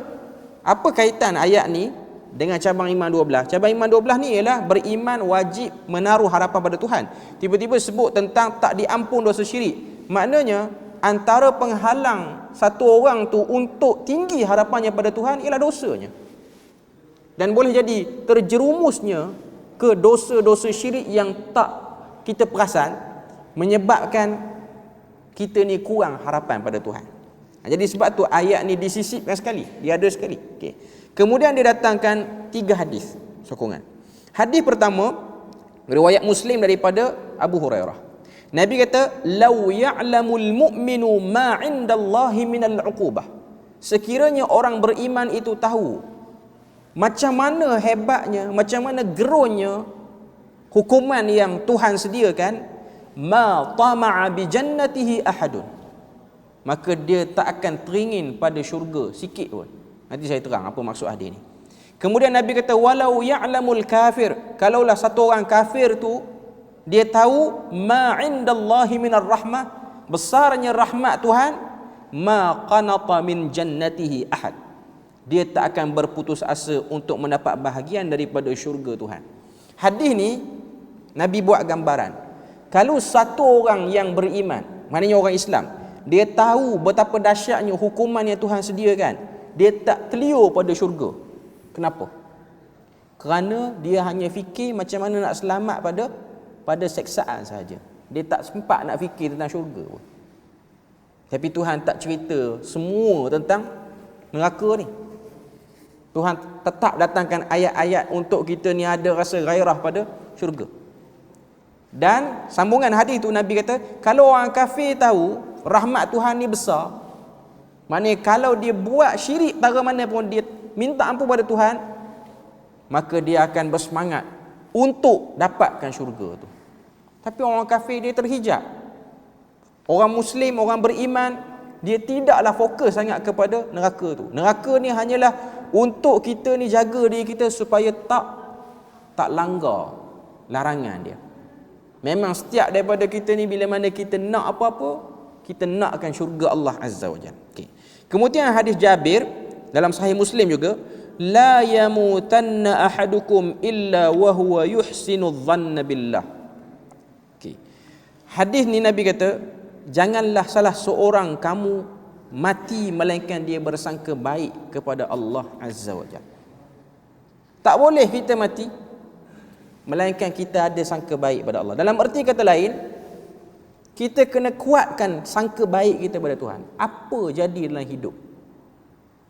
apa kaitan ayat ni dengan cabang iman 12? Cabang iman 12 ni ialah beriman wajib menaruh harapan pada Tuhan. Tiba-tiba sebut tentang tak diampun dosa syirik. Maknanya antara penghalang satu orang tu untuk tinggi harapannya pada Tuhan ialah dosanya. Dan boleh jadi terjerumusnya ke dosa-dosa syirik yang tak kita perasan menyebabkan kita ni kurang harapan pada Tuhan. Jadi sebab tu ayat ni disisipkan sekali, dia ada sekali. Okay. Kemudian dia datangkan 3 hadis sokongan. Hadis pertama riwayat Muslim daripada Abu Hurairah. Nabi kata, "Lau ya'lamul mu'minu ma 'indallahi minal 'uqubah." Sekiranya orang beriman itu tahu macam mana hebatnya, macam mana gerunnya hukuman yang Tuhan sediakan, ma tama'a bi jannatihi ahadun, maka dia tak akan teringin pada syurga sikit pun. Nanti saya terang apa maksud hadis ni. Kemudian Nabi kata, "Walau ya'lamul kafir." Kalaulah satu orang kafir tu dia tahu ma 'indallahi minar rahmah, besarnya rahmat Tuhan, ma qanata min jannatihi ahad, dia tak akan berputus asa untuk mendapat bahagian daripada syurga Tuhan. Hadis ni Nabi buat gambaran. Kalau satu orang yang beriman, maknanya orang Islam, dia tahu betapa dahsyatnya hukuman yang Tuhan sediakan, dia tak telio pada syurga. Kenapa? Kerana dia hanya fikir macam mana nak selamat pada seksaan saja. Dia tak sempat nak fikir tentang syurga pun. Tapi Tuhan tak cerita semua tentang neraka ni. Tuhan tetap datangkan ayat-ayat untuk kita ni ada rasa gairah pada syurga. Dan sambungan hadis tu Nabi kata, kalau orang kafir tahu rahmat Tuhan ni besar, maknanya kalau dia buat syirik cara mana pun dia minta ampun pada Tuhan, maka dia akan bersemangat untuk dapatkan syurga tu. Tapi orang kafir dia terhijab. Orang Muslim, orang beriman, dia tidaklah fokus sangat kepada neraka tu. Neraka ni hanyalah untuk kita ni jaga diri kita supaya tak langgar larangan dia. Memang setiap daripada kita ni bila mana kita nak apa-apa, kita nakkan syurga Allah Azza wa Jalla. Okay. Kemudian hadis Jabir dalam Sahih Muslim juga, la yamutanna ahadukum illa wa huwa yuhsinu dhanna billah. Okay. Hadis ni Nabi kata, janganlah salah seorang kamu mati melainkan dia bersangka baik kepada Allah Azza wa Jalla. Tak boleh kita mati melainkan kita ada sangka baik pada Allah. Dalam erti kata lain, kita kena kuatkan sangka baik kita pada Tuhan. Apa jadi dalam hidup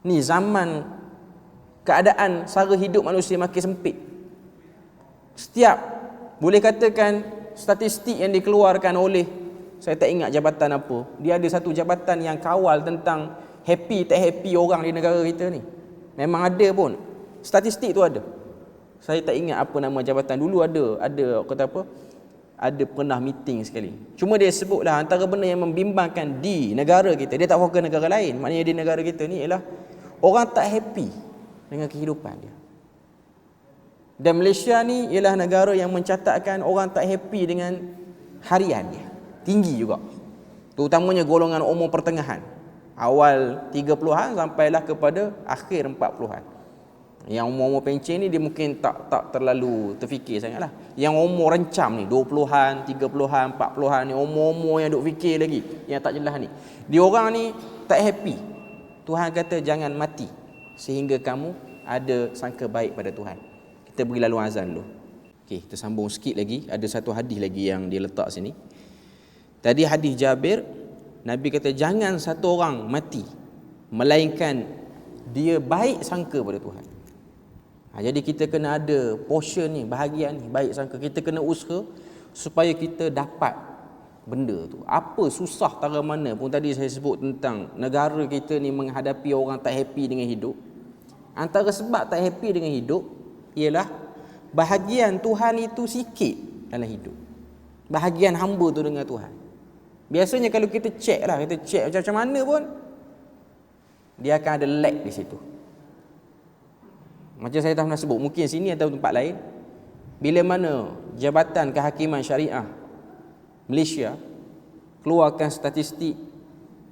ni, zaman keadaan sara hidup manusia makin sempit. Setiap, boleh katakan, statistik yang dikeluarkan oleh, saya tak ingat jabatan apa, dia ada satu jabatan yang kawal tentang happy tak happy orang di negara kita ni. Memang ada pun, statistik tu ada. Saya tak ingat apa nama jabatan. Dulu ada kata apa, ada pernah meeting sekali. Cuma dia sebutlah antara benda yang membimbangkan di negara kita, dia tak fokus negara lain, maknanya di negara kita ni ialah orang tak happy dengan kehidupan dia. Dan Malaysia ni ialah negara yang mencatatkan orang tak happy dengan harian dia tinggi juga, terutamanya golongan umur pertengahan, awal 30-an sampailah kepada akhir 40-an. Yang umur-umur pencen ni dia mungkin tak terlalu terfikir sangatlah. Yang umur rencam ni 20-an, 30-an, 40-an ni, umur-umur yang duk fikir lagi, yang tak jelas ni, dia orang ni tak happy. Tuhan kata jangan mati sehingga kamu ada sangka baik pada Tuhan. Kita beri lalu azan dulu. Okey, kita sambung sikit lagi. Ada satu hadis lagi yang dia letak sini. Tadi hadis Jabir, Nabi kata jangan satu orang mati melainkan dia baik sangka pada Tuhan. Jadi kita kena ada portion ni, bahagian ni, baik sangka. Kita kena usaha supaya kita dapat benda tu. Apa susah tara mana pun, tadi saya sebut tentang negara kita ni menghadapi orang tak happy dengan hidup. Antara sebab tak happy dengan hidup ialah bahagian Tuhan itu sikit dalam hidup. Bahagian hamba tu dengan Tuhan. Biasanya kalau kita check macam mana pun, dia akan ada lag di situ. Macam saya dah pernah sebut, mungkin sini atau tempat lain, bila mana Jabatan Kehakiman Syariah Malaysia keluarkan statistik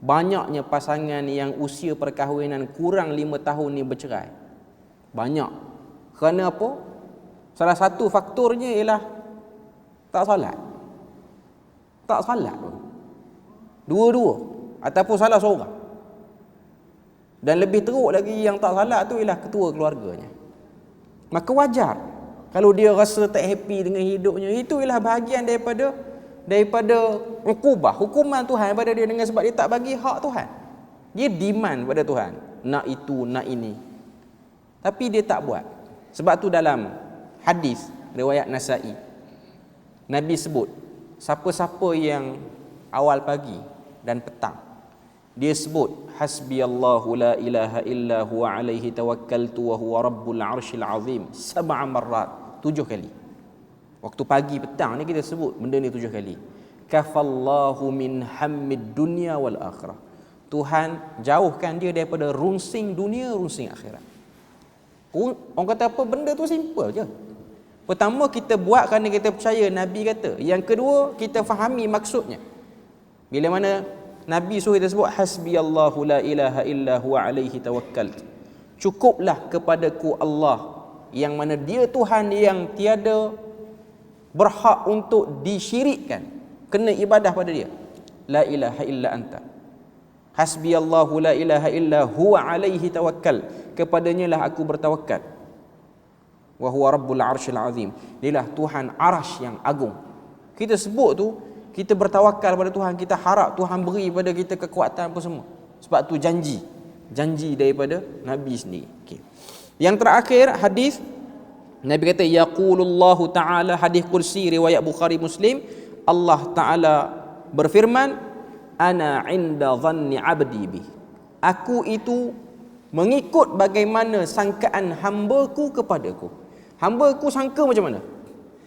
banyaknya pasangan yang usia perkahwinan kurang 5 tahun ni bercerai. Banyak. Kerana apa? Salah satu faktornya ialah tak salat. Tak salat pun. Dua-dua ataupun salah seorang. Dan lebih teruk lagi, yang tak salat tu ialah ketua keluarganya. Maka wajar kalau dia rasa tak happy dengan hidupnya. Itu ialah bahagian daripada hukuman Tuhan pada dia, dengan sebab dia tak bagi hak Tuhan. Dia demand pada Tuhan, nak itu, nak ini, tapi dia tak buat. Sebab tu dalam hadis riwayat Nasa'i, Nabi sebut siapa-siapa yang awal pagi dan petang dia sebut hasbiyallahu la ilaha illa huwa alaihi tawakkaltu wa huwa rabbul arsyil azim 7 marrat, 7 kali. Waktu pagi petang ni kita sebut benda ni 7 kali. Kafallahu min hammid dunya wal akhirah. Tuhan jauhkan dia daripada runsing dunia, runsing akhirat. Orang kata apa, benda tu simple je. Pertama, kita buat kerana kita percaya Nabi kata. Yang kedua, kita fahami maksudnya. Bila mana Nabi suruh kita sebut hasbiyallahu la ilaha illa huwa alaihi tawakkalt. Cukuplah kepadaku Allah, yang mana dia Tuhan yang tiada berhak untuk disyirikkan, kena ibadah pada dia. La ilaha illa anta. Hasbiyallahu la ilaha illa huwa alaihi tawakkal. Kepadanya lah aku bertawakal. Wa huwa rabbul arsyil azim. Dialah Tuhan arasy yang agung. Kita sebut tu, kita bertawakal pada Tuhan, kita harap Tuhan beri pada kita kekuatan apa semua. Sebab tu janji daripada Nabi sendiri. Okay. Yang terakhir hadis Nabi kata yaqulullahu ta'ala, hadis kursi riwayat Bukhari Muslim, Allah Ta'ala berfirman, ana inda dhanni abdi bi. Aku itu mengikut bagaimana sangkaan hamba-Ku kepadaku. Hamba-Ku sangka macam mana?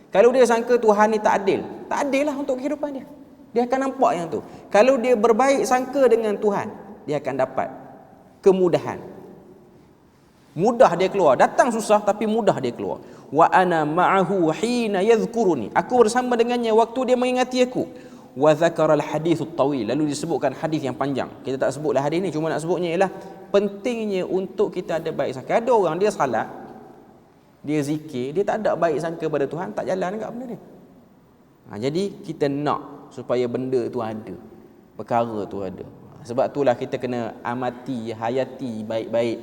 Kalau dia sangka Tuhan ni tak adil lah untuk kehidupan dia. Dia akan nampak yang tu. Kalau dia berbaik sangka dengan Tuhan, dia akan dapat kemudahan. Mudah dia keluar. Datang susah tapi mudah dia keluar. Wa ana ma'ahu hina yadhkuruni. Aku bersama dengannya waktu dia mengingati aku. Wa dzakara al-hadits at-tawil. Lalu disebutkan hadis yang panjang. Kita tak sebutlah hadis ni, cuma nak sebutnya ialah pentingnya untuk kita ada baik sangka. Ada orang dia salat, dia zikir, dia tak ada baik sangka pada Tuhan, tak jalan dekat benda ni. Jadi kita nak supaya benda tu ada, perkara tu ada. Sebab itulah kita kena amati, hayati baik-baik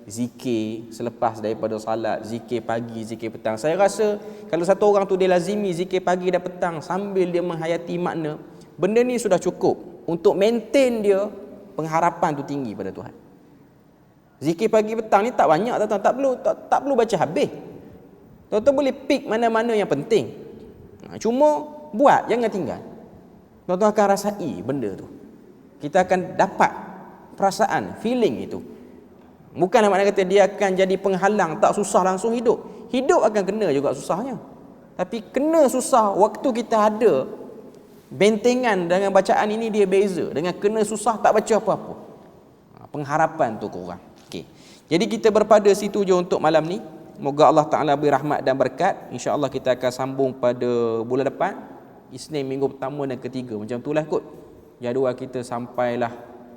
zikir selepas daripada salat, zikir pagi, zikir petang. Saya rasa kalau satu orang tu dia lazimi zikir pagi dan petang sambil dia menghayati makna, benda ni sudah cukup untuk maintain dia pengharapan tu tinggi pada Tuhan. Zikir pagi petang ni tak banyak, tak perlu baca habis. Tuan-tuan boleh pick mana-mana yang penting. Cuma buat, jangan tinggal. Tuan-tuan akan rasai benda tu. Kita akan dapat perasaan, feeling itu. Bukanlah makna kata dia akan jadi penghalang, tak susah langsung hidup. Hidup akan kena juga susahnya. Tapi kena susah waktu kita ada bentengan dengan bacaan ini, dia beza dengan kena susah tak baca apa-apa. Pengharapan tu kurang. Okey. Jadi kita berpada situ je untuk malam ni. Moga Allah Ta'ala beri rahmat dan berkat. InsyaAllah kita akan sambung pada bulan depan, Isnin minggu pertama dan ketiga. Macam itulah kot jadual kita sampailah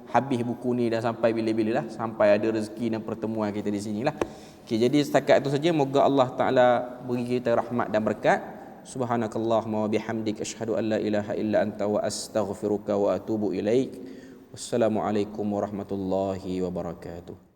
habis buku ni, dan sampai bila-bila lah, sampai ada rezeki dan pertemuan kita di sini lah. Okay, jadi setakat itu saja. Moga Allah Ta'ala beri kita rahmat dan berkat. Subhanakallahumma wa bihamdik, asyhadu an la ilaha illa anta wa astaghfiruka wa atubu ilaik. Wassalamualaikum warahmatullahi wabarakatuh.